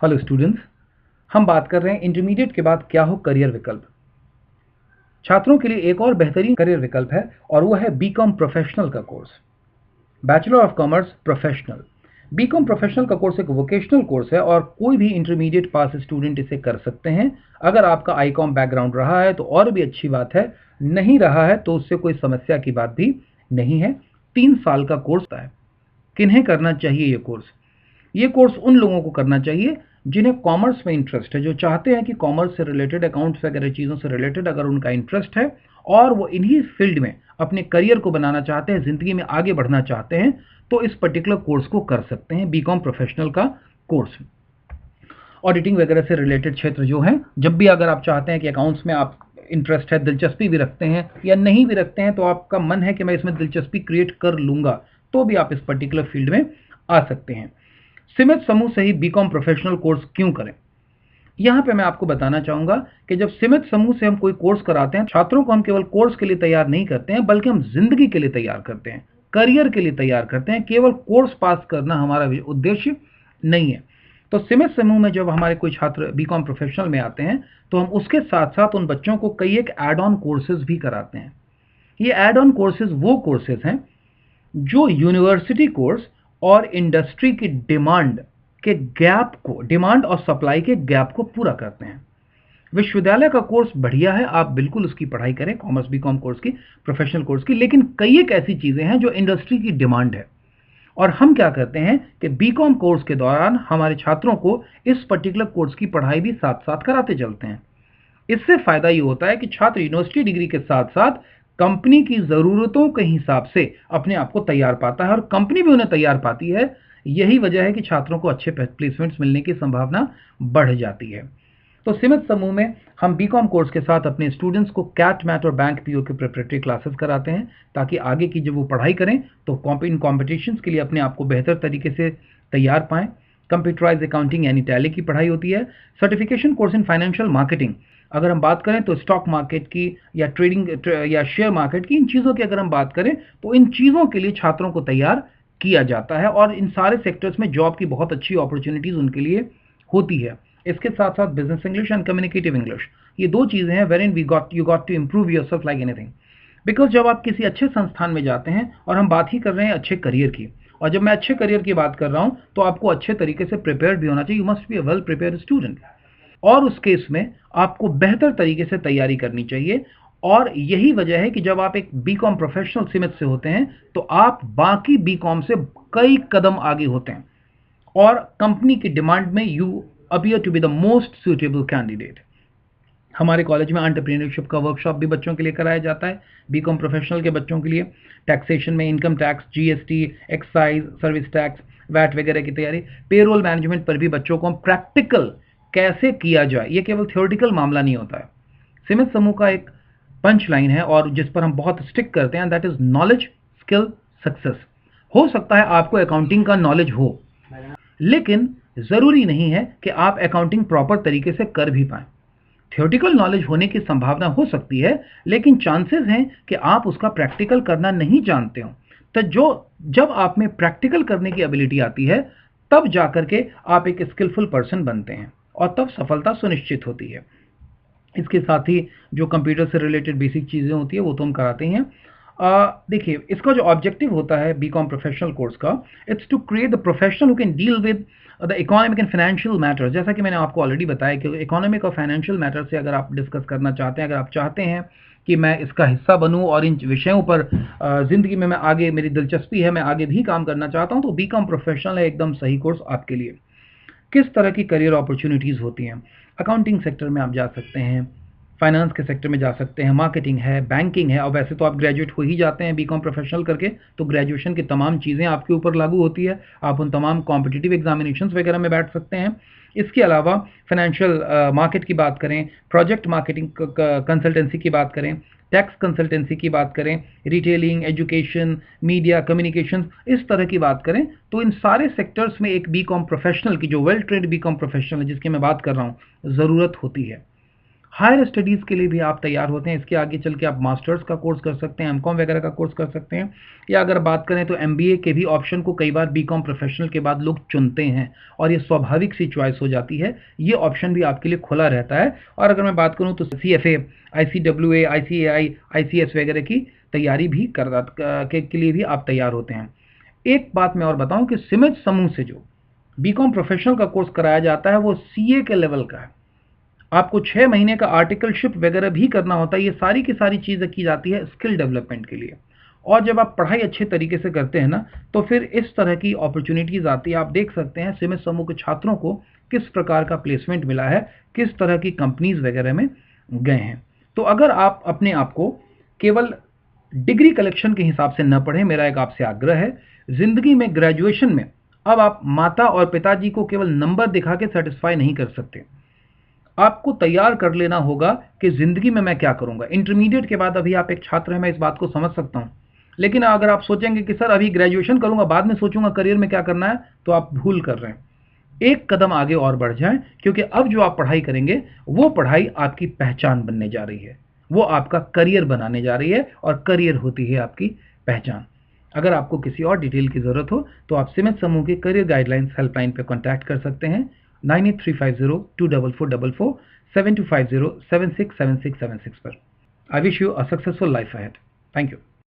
Hello students, हम बात कर रहे हैं इंटरमीडिएट के बाद क्या हो करियर विकल्प। छात्रों के लिए एक और बेहतरीन करियर विकल्प है और वो है बीकॉम प्रोफेशनल का course, bachelor of commerce professional. BCom professional का कोर्स एक वोकेशनल कोर्स है और कोई भी इंटरमीडिएट पास स्टूडेंट इसे कर सकते हैं। अगर आपका आईकॉम बैकग्राउंड रहा है तो और भी अच्छी बात है, नहीं रहा है तो उससे कोई समस्या की बात भी नहीं है। 3 साल का कोर्स है। किन्हें करना चाहिए ये कोर्स? ये कोर्स उन लोगों को करना चाहिए जिन्हें कॉमर्स में इंटरेस्ट है, जो चाहते हैं कि कॉमर्स से रिलेटेड, अकाउंट्स वगैरह चीज़ों से रिलेटेड अगर उनका इंटरेस्ट है और वो इन्हीं फील्ड में अपने करियर को बनाना चाहते हैं, ज़िंदगी में आगे बढ़ना चाहते हैं, तो इस पर्टिकुलर कोर्स को कर सकते हैं। बीकॉम प्रोफेशनल का कोर्स ऑडिटिंग वगैरह से रिलेटेड क्षेत्र जो है, जब भी अगर आप चाहते हैं कि अकाउंट्स में आप इंटरेस्ट है, दिलचस्पी भी रखते हैं या नहीं भी रखते हैं, तो आपका मन है कि मैं इसमें दिलचस्पी क्रिएट कर लूँगा, तो भी आप इस पर्टिकुलर फील्ड में आ सकते हैं। सिमित समूह से ही बीकॉम प्रोफेशनल कोर्स क्यों करें? यहाँ पे मैं आपको बताना चाहूँगा कि जब सिमित समूह से हम कोई कोर्स कराते हैं, छात्रों को हम केवल कोर्स के लिए तैयार नहीं करते हैं, बल्कि हम जिंदगी के लिए तैयार करते हैं, करियर के लिए तैयार करते हैं। केवल कोर्स पास करना हमारा उद्देश्य नहीं है। तो सिमित समूह में जब हमारे कोई छात्र बीकॉम प्रोफेशनल में आते हैं, तो हम उसके साथ साथ उन बच्चों को कई एक एड ऑन कोर्सेज भी कराते हैं। ये एड ऑन कोर्सेज वो कोर्सेज हैं जो यूनिवर्सिटी कोर्स और इंडस्ट्री की डिमांड के गैप को, डिमांड और सप्लाई के गैप को पूरा करते हैं। विश्वविद्यालय का कोर्स बढ़िया है, आप बिल्कुल उसकी पढ़ाई करें, कॉमर्स बीकॉम कोर्स की, प्रोफेशनल कोर्स की, लेकिन कई एक ऐसी चीज़ें हैं जो इंडस्ट्री की डिमांड है। और हम क्या करते हैं कि बीकॉम कोर्स के दौरान हमारे छात्रों को इस पर्टिकुलर कोर्स की पढ़ाई भी साथ साथ कराते चलते हैं। इससे फायदा ये होता है कि छात्र यूनिवर्सिटी डिग्री के साथ साथ कंपनी की ज़रूरतों के हिसाब से अपने आप को तैयार पाता है और कंपनी भी उन्हें तैयार पाती है। यही वजह है कि छात्रों को अच्छे प्लेसमेंट्स मिलने की संभावना बढ़ जाती है। तो सीमित समूह में हम बीकॉम कोर्स के साथ अपने स्टूडेंट्स को कैट, मैथ और बैंक पीओ की प्रिपरेटरी क्लासेस कराते हैं, ताकि आगे की जब वो पढ़ाई करें तो इन कॉम्पिटिशन्स के लिए अपने आप को बेहतर तरीके से तैयार पाएँ। कंप्यूटराइज अकाउंटिंग यानी टैली की पढ़ाई होती है। Certification course in financial marketing, अगर हम बात करें तो स्टॉक मार्केट की या ट्रेडिंग या शेयर मार्केट की, इन चीज़ों की अगर हम बात करें तो इन चीज़ों के लिए छात्रों को तैयार किया जाता है और इन सारे सेक्टर्स में जॉब की बहुत अच्छी अपॉर्चुनिटीज़ उनके लिए होती है। इसके साथ साथ business English and communicative English, ये 2 चीज़ें हैं where in you got to improve your self like anything. Because जब आप किसी अच्छे संस्थान में जाते हैं, और हम बात ही कर रहे हैं अच्छे करियर की, और जब मैं अच्छे करियर की बात कर रहा हूँ तो आपको अच्छे तरीके से प्रिपेयर्ड भी होना चाहिए। You must be a well prepared student, और उस केस में आपको बेहतर तरीके से तैयारी करनी चाहिए। और यही वजह है कि जब आप एक बीकॉम प्रोफेशनल सीमित से होते हैं तो आप बाकी बीकॉम से कई कदम आगे होते हैं और कंपनी की डिमांड में you appear to be the most suitable candidate. हमारे कॉलेज में एंटरप्रेन्योरशिप का वर्कशॉप भी बच्चों के लिए कराया जाता है, बीकॉम प्रोफेशनल के बच्चों के लिए। टैक्सेशन में income tax, GST, excise, service tax, VAT वगैरह की तैयारी। पेरोल मैनेजमेंट पर भी बच्चों को हम प्रैक्टिकल कैसे किया जाए, ये केवल थ्योरेटिकल मामला नहीं होता है। सीमित समूह का एक पंच लाइन है और जिस पर हम बहुत स्टिक करते हैं, that is knowledge, skill, success. हो सकता है आपको अकाउंटिंग का नॉलेज हो, लेकिन जरूरी नहीं है कि आप अकाउंटिंग प्रॉपर तरीके से कर भी पाएं। थ्योरेटिकल नॉलेज होने की संभावना हो सकती है, लेकिन चांसेस हैं कि आप उसका प्रैक्टिकल करना नहीं जानते हो। तो जब आप में प्रैक्टिकल करने की एबिलिटी आती है, तब जाकर के आप एक स्किलफुल पर्सन बनते हैं और तब सफलता सुनिश्चित होती है। इसके साथ ही जो कंप्यूटर से रिलेटेड बेसिक चीज़ें होती है वो तो हम कराते हैं। देखिए, इसका जो ऑब्जेक्टिव होता है बीकॉम प्रोफेशनल कोर्स का, it's to create the professional who can deal with the economic and financial matters. जैसा कि मैंने आपको ऑलरेडी बताया कि इकोनॉमिक और फाइनेंशियल मैटर से अगर आप डिस्कस करना चाहते हैं, अगर आप चाहते हैं कि मैं इसका हिस्सा बनूं और इन विषयों पर ज़िंदगी में मैं आगे, मेरी दिलचस्पी है, मैं आगे भी काम करना चाहता हूं, तो बीकॉम प्रोफेशनल है एकदम सही कोर्स आपके लिए। किस तरह की करियर अपॉर्चुनिटीज़ होती हैं? अकाउंटिंग सेक्टर में आप जा सकते हैं, फाइनेंस के सेक्टर में जा सकते हैं, मार्केटिंग है, बैंकिंग है। और वैसे तो आप ग्रेजुएट हो ही जाते हैं बीकॉम प्रोफेशनल करके, तो ग्रेजुएशन की तमाम चीज़ें आपके ऊपर लागू होती है। आप उन तमाम कॉम्पिटिटिव एग्जामिनेशंस वगैरह में बैठ सकते हैं। इसके अलावा फाइनेंशियल मार्केट की बात करें, प्रोजेक्ट मार्केटिंग कंसल्टेंसी की बात करें, टैक्स कंसल्टेंसी की बात करें, रिटेलिंग, एजुकेशन, मीडिया, कम्युनिकेशन, इस तरह की बात करें, तो इन सारे सेक्टर्स में एक बीकॉम प्रोफेशनल की, जो वेल ट्रेंड बीकॉम प्रोफेशनल है जिसकी मैं बात कर रहा हूँ, ज़रूरत होती है। हायर स्टडीज़ के लिए भी आप तैयार होते हैं, इसके आगे चल के आप मास्टर्स का कोर्स कर सकते हैं, एमकॉम वगैरह का कोर्स कर सकते हैं, या अगर बात करें तो एमबीए के भी ऑप्शन को कई बार बीकॉम प्रोफेशनल के बाद लोग चुनते हैं और ये स्वाभाविक सी चॉइस हो जाती है। ये ऑप्शन भी आपके लिए खुला रहता है। और अगर मैं बात करूँ तो सीएफए, आईसीडब्ल्यूए, आईसीएआई, आईसीएस वगैरह की तैयारी भी के लिए भी आप तैयार होते हैं। एक बात मैं और बताऊं कि सिमेज समूह से जो बीकॉम प्रोफेशनल का कोर्स कराया जाता है वो सीए के लेवल का है। आपको 6 महीने का आर्टिकलशिप वगैरह भी करना होता है। ये सारी की सारी चीज़ें की जाती है स्किल डेवलपमेंट के लिए। और जब आप पढ़ाई अच्छे तरीके से करते हैं ना, तो फिर इस तरह की अपॉर्चुनिटीज़ आती है। आप देख सकते हैं सिमेज समूह के छात्रों को किस प्रकार का प्लेसमेंट मिला है, किस तरह की कंपनीज वगैरह में गए हैं। तो अगर आप अपने आप को केवल डिग्री कलेक्शन के हिसाब से न पढ़ें, मेरा एक आपसे आग्रह है, ज़िंदगी में ग्रेजुएशन में अब आप माता और पिताजी को केवल नंबर दिखा के सेटिस्फाई नहीं कर सकते। आपको तैयार कर लेना होगा कि ज़िंदगी में मैं क्या करूँगा। इंटरमीडिएट के बाद अभी आप एक छात्र हैं, मैं इस बात को समझ सकता हूँ। लेकिन अगर आप सोचेंगे कि सर अभी ग्रेजुएशन करूँगा, बाद में सोचूंगा करियर में क्या करना है, तो आप भूल कर रहे हैं। एक कदम आगे और बढ़ जाएं, क्योंकि अब जो आप पढ़ाई करेंगे वो पढ़ाई आपकी पहचान बनने जा रही है, वो आपका करियर बनाने जा रही है, और करियर होती है आपकी पहचान। अगर आपको किसी और डिटेल की ज़रूरत हो तो आप सिमेज समूह के करियर गाइडलाइंस हेल्पलाइन पर कॉन्टैक्ट कर सकते हैं 9835024444 7250 767676 पर। I wish you a successful life ahead. Thank you.